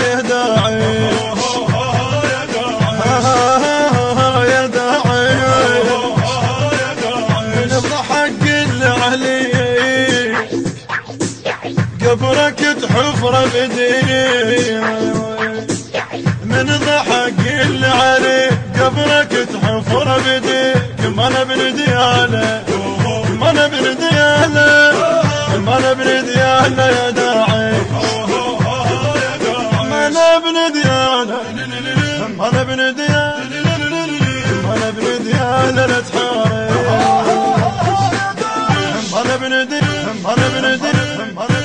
يا داعي يا داعي من الضحك العلي قبرك تحفر بدي من ضحك العلي قبرك تحفر بدي ما انا بندياله ما انا بندياله ما انا بندياله يا داعي ما انا بندياله ما انا بندياله ما انا بندياله لا تحارب ما انا بندياله ما انا بندياله ما انا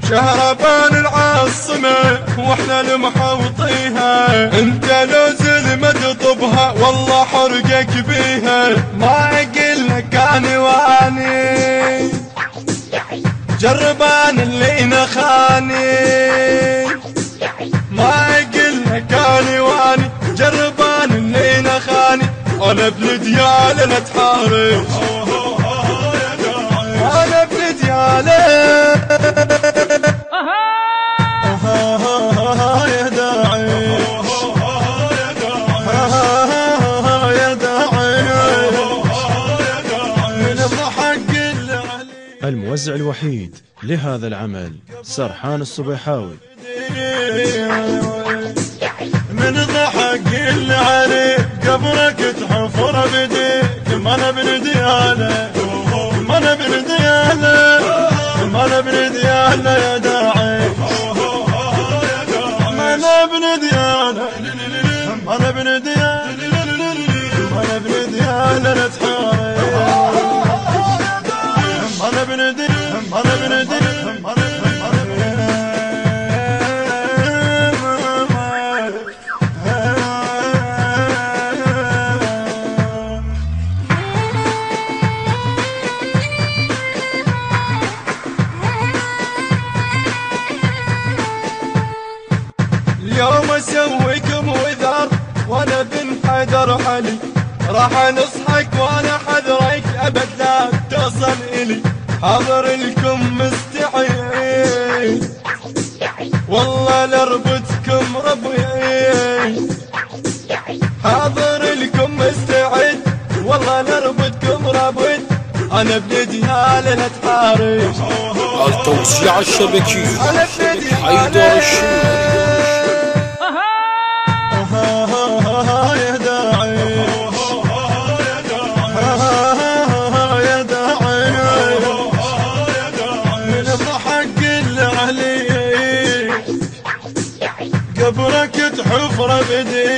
شهربان العاصمة واحنا المحوطيها انت لوز المدطبها والله حرقك بيها ما اقلك اني واني جربان اللي نخاني ما اقلك اني واني جربان اللي نخاني انا بلديال لا تحارب انا بلديال يا داعي يا داعي من الضحك العلي. الموزع الوحيد لهذا العمل سرحان الصبيحاوي. من الضحك العلي قبرك تحفر بديك ما انا بندياله ما انا بندياله ما انا بندياله يا داعي ما انا بندياله ما انا بندياله ما انا بندياله لا تحارب ما انا بندياله ما انا بندياله ما انا اليوم اسويكم وذر وانا بن حيدر علي راح نصحك وانا حذرك ابد لا تصل الي حاضر لكم مستعين والله لربتكم ربي حاضر لكم مستعد والله لربتكم ربي انا بنديال لا تحارب التوزيع الشبكي حيدر الشمالي. يا داعي يا داعي من الضحك العلي قبرك تحفر بدي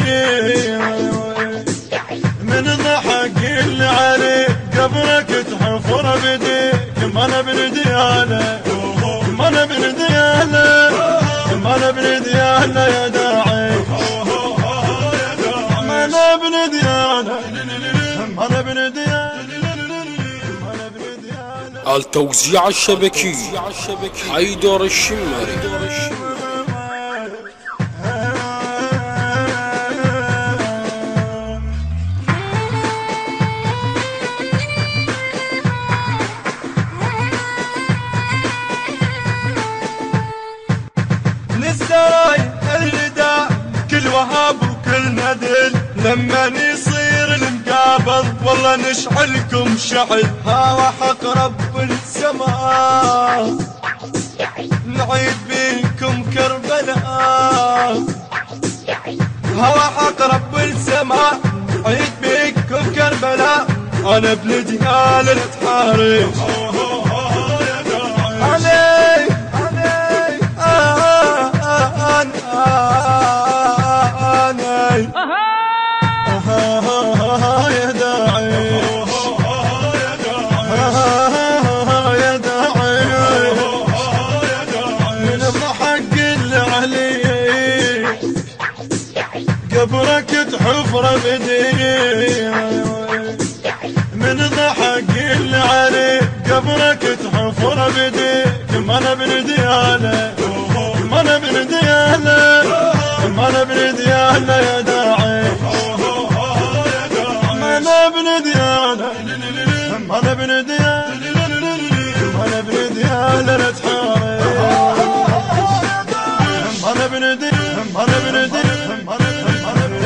من الضحك العلي قبرك تحفر بدي ما انا بندياله ما انا بندياله ما انا بندياله يا داعي ما انا بندياله ما انا بندياله ما انا بندياله. التوزيع الشبكي حيدر الشمالي. للسراي الرداء كل وهاب وكل ندل لما يصير المقابل والله نشعلكم شعل هوا حق رب السماء نعيد بيكم كربلاء هوا حق رب السماء نعيد بيكم كربلاء انا بنديال لا تحارب علي يا داعي يا داعي من الضحك العلي قبرك تحفر بدي من ضحك العلي قبرك تحفر بديك ما انا ابن ديانه ما انا ابن ديانه ما انا ابن ديانه يا داعي ما انا ابن ديانه ما انا ابن ديانه ما انا ابن ديانه لا تحارب ما انا ابن ديانه ما انا ابن ديانه ما انا ابن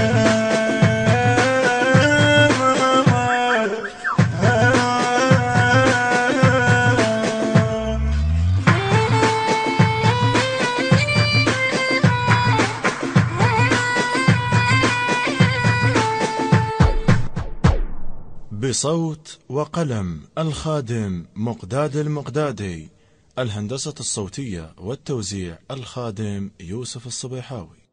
بصوت وقلم الخادم مقداد المقدادي. الهندسة الصوتية والتوزيع الخادم يوسف الصبيحاوي.